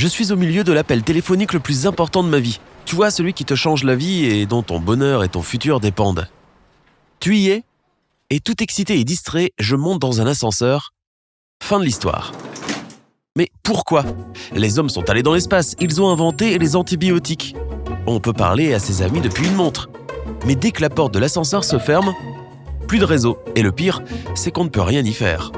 Je suis au milieu de l'appel téléphonique le plus important de ma vie. Tu vois, celui qui te change la vie et dont ton bonheur et ton futur dépendent. Tu y es ? Et tout excité et distrait, je monte dans un ascenseur. Fin de l'histoire. Mais pourquoi ? Les hommes sont allés dans l'espace, ils ont inventé les antibiotiques. On peut parler à ses amis depuis une montre. Mais dès que la porte de l'ascenseur se ferme, plus de réseau. Et le pire, c'est qu'on ne peut rien y faire.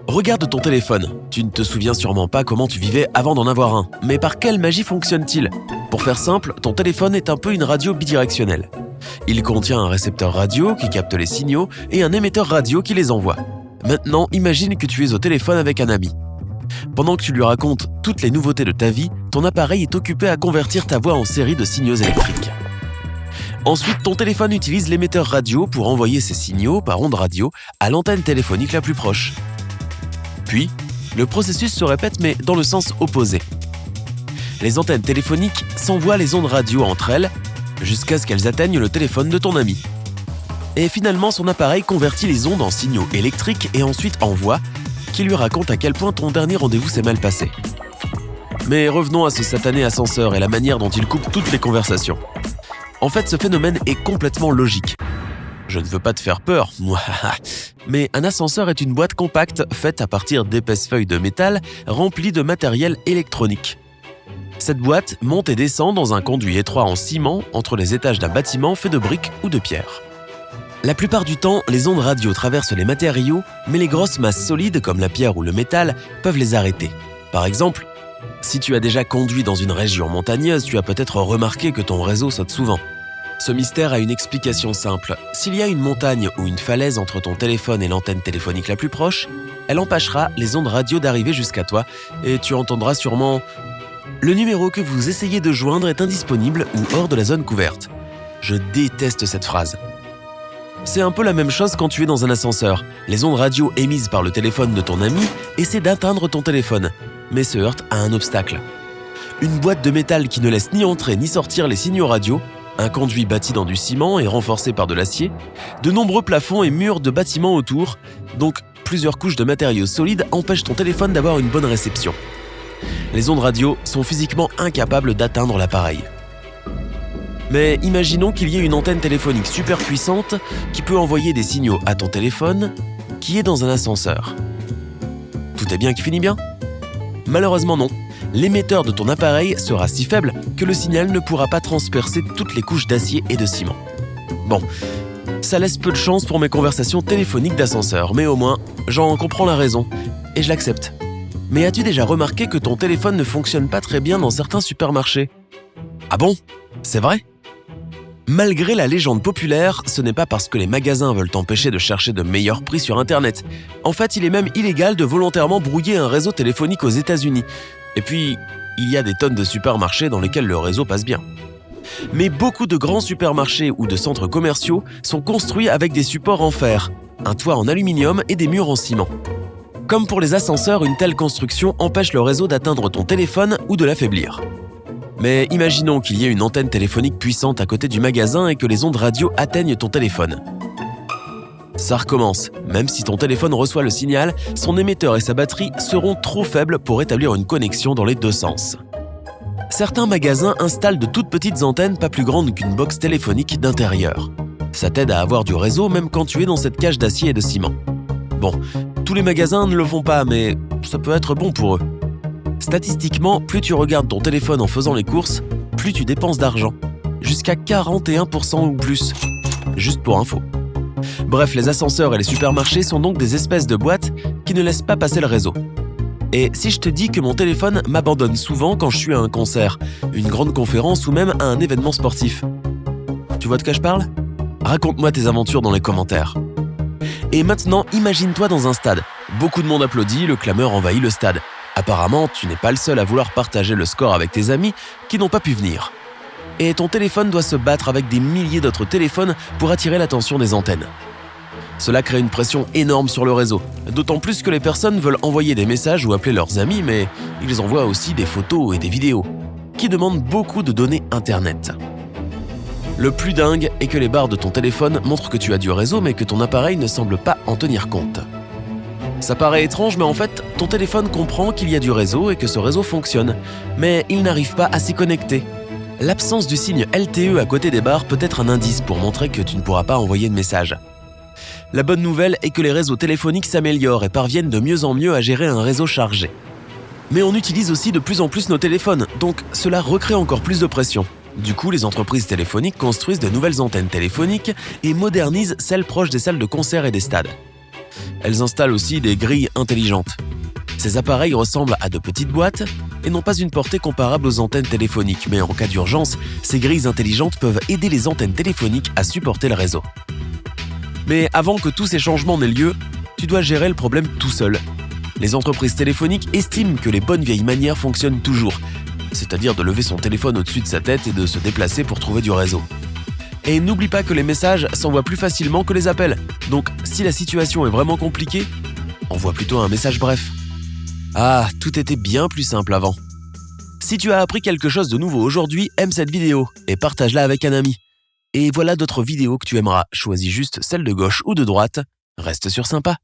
Regarde ton téléphone. Tu ne te souviens sûrement pas comment tu vivais avant d'en avoir un. Mais par quelle magie fonctionne-t-il ? Pour faire simple, ton téléphone est un peu une radio bidirectionnelle. Il contient un récepteur radio qui capte les signaux et un émetteur radio qui les envoie. Maintenant, imagine que tu es au téléphone avec un ami. Pendant que tu lui racontes toutes les nouveautés de ta vie, ton appareil est occupé à convertir ta voix en série de signaux électriques. Ensuite, ton téléphone utilise l'émetteur radio pour envoyer ces signaux par onde radio à l'antenne téléphonique la plus proche. Puis, le processus se répète mais dans le sens opposé. Les antennes téléphoniques s'envoient les ondes radio entre elles jusqu'à ce qu'elles atteignent le téléphone de ton ami. Et finalement, son appareil convertit les ondes en signaux électriques et ensuite en voix qui lui raconte à quel point ton dernier rendez-vous s'est mal passé. Mais revenons à ce satané ascenseur et la manière dont il coupe toutes les conversations. En fait, ce phénomène est complètement logique. Je ne veux pas te faire peur, moi. Mais un ascenseur est une boîte compacte faite à partir d'épaisses feuilles de métal remplies de matériel électronique. Cette boîte monte et descend dans un conduit étroit en ciment entre les étages d'un bâtiment fait de briques ou de pierre. La plupart du temps, les ondes radio traversent les matériaux, mais les grosses masses solides comme la pierre ou le métal peuvent les arrêter. Par exemple, si tu as déjà conduit dans une région montagneuse, tu as peut-être remarqué que ton réseau saute souvent. Ce mystère a une explication simple. S'il y a une montagne ou une falaise entre ton téléphone et l'antenne téléphonique la plus proche, elle empêchera les ondes radio d'arriver jusqu'à toi et tu entendras sûrement « Le numéro que vous essayez de joindre est indisponible ou hors de la zone couverte ». Je déteste cette phrase. C'est un peu la même chose quand tu es dans un ascenseur. Les ondes radio émises par le téléphone de ton ami essaient d'atteindre ton téléphone, mais se heurtent à un obstacle. Une boîte de métal qui ne laisse ni entrer ni sortir les signaux radio, un conduit bâti dans du ciment et renforcé par de l'acier, de nombreux plafonds et murs de bâtiments autour, donc plusieurs couches de matériaux solides empêchent ton téléphone d'avoir une bonne réception. Les ondes radio sont physiquement incapables d'atteindre l'appareil. Mais imaginons qu'il y ait une antenne téléphonique super puissante qui peut envoyer des signaux à ton téléphone qui est dans un ascenseur. Tout est bien qui finit bien ? Malheureusement non. L'émetteur de ton appareil sera si faible que le signal ne pourra pas transpercer toutes les couches d'acier et de ciment. Bon, ça laisse peu de chance pour mes conversations téléphoniques d'ascenseur, mais au moins, j'en comprends la raison et je l'accepte. Mais as-tu déjà remarqué que ton téléphone ne fonctionne pas très bien dans certains supermarchés ? Ah bon ? C'est vrai ? Malgré la légende populaire, ce n'est pas parce que les magasins veulent t'empêcher de chercher de meilleurs prix sur Internet. En fait, il est même illégal de volontairement brouiller un réseau téléphonique aux États-Unis. Et puis, il y a des tonnes de supermarchés dans lesquels le réseau passe bien. Mais beaucoup de grands supermarchés ou de centres commerciaux sont construits avec des supports en fer, un toit en aluminium et des murs en ciment. Comme pour les ascenseurs, une telle construction empêche le réseau d'atteindre ton téléphone ou de l'affaiblir. Mais imaginons qu'il y ait une antenne téléphonique puissante à côté du magasin et que les ondes radio atteignent ton téléphone. Ça recommence. Même si ton téléphone reçoit le signal, son émetteur et sa batterie seront trop faibles pour établir une connexion dans les deux sens. Certains magasins installent de toutes petites antennes pas plus grandes qu'une box téléphonique d'intérieur. Ça t'aide à avoir du réseau même quand tu es dans cette cage d'acier et de ciment. Bon, tous les magasins ne le font pas, mais ça peut être bon pour eux. Statistiquement, plus tu regardes ton téléphone en faisant les courses, plus tu dépenses d'argent. Jusqu'à 41% ou plus. Juste pour info. Bref, les ascenseurs et les supermarchés sont donc des espèces de boîtes qui ne laissent pas passer le réseau. Et si je te dis que mon téléphone m'abandonne souvent quand je suis à un concert, une grande conférence ou même à un événement sportif, tu vois de quoi je parle ? Raconte-moi tes aventures dans les commentaires. Et maintenant, imagine-toi dans un stade. Beaucoup de monde applaudit, le clameur envahit le stade. Apparemment, tu n'es pas le seul à vouloir partager le score avec tes amis qui n'ont pas pu venir. Et ton téléphone doit se battre avec des milliers d'autres téléphones pour attirer l'attention des antennes. Cela crée une pression énorme sur le réseau, d'autant plus que les personnes veulent envoyer des messages ou appeler leurs amis, mais ils envoient aussi des photos et des vidéos, qui demandent beaucoup de données Internet. Le plus dingue est que les barres de ton téléphone montrent que tu as du réseau, mais que ton appareil ne semble pas en tenir compte. Ça paraît étrange, mais en fait, ton téléphone comprend qu'il y a du réseau et que ce réseau fonctionne, mais il n'arrive pas à s'y connecter. L'absence du signe LTE à côté des barres peut être un indice pour montrer que tu ne pourras pas envoyer de message. La bonne nouvelle est que les réseaux téléphoniques s'améliorent et parviennent de mieux en mieux à gérer un réseau chargé. Mais on utilise aussi de plus en plus nos téléphones, donc cela recrée encore plus de pression. Du coup, les entreprises téléphoniques construisent de nouvelles antennes téléphoniques et modernisent celles proches des salles de concert et des stades. Elles installent aussi des grilles intelligentes. Ces appareils ressemblent à de petites boîtes et n'ont pas une portée comparable aux antennes téléphoniques, mais en cas d'urgence, ces grilles intelligentes peuvent aider les antennes téléphoniques à supporter le réseau. Mais avant que tous ces changements n'aient lieu, tu dois gérer le problème tout seul. Les entreprises téléphoniques estiment que les bonnes vieilles manières fonctionnent toujours, c'est-à-dire de lever son téléphone au-dessus de sa tête et de se déplacer pour trouver du réseau. Et n'oublie pas que les messages s'envoient plus facilement que les appels, donc si la situation est vraiment compliquée, envoie plutôt un message bref. Ah, tout était bien plus simple avant. Si tu as appris quelque chose de nouveau aujourd'hui, aime cette vidéo et partage-la avec un ami. Et voilà d'autres vidéos que tu aimeras, choisis juste celle de gauche ou de droite, reste sur sympa.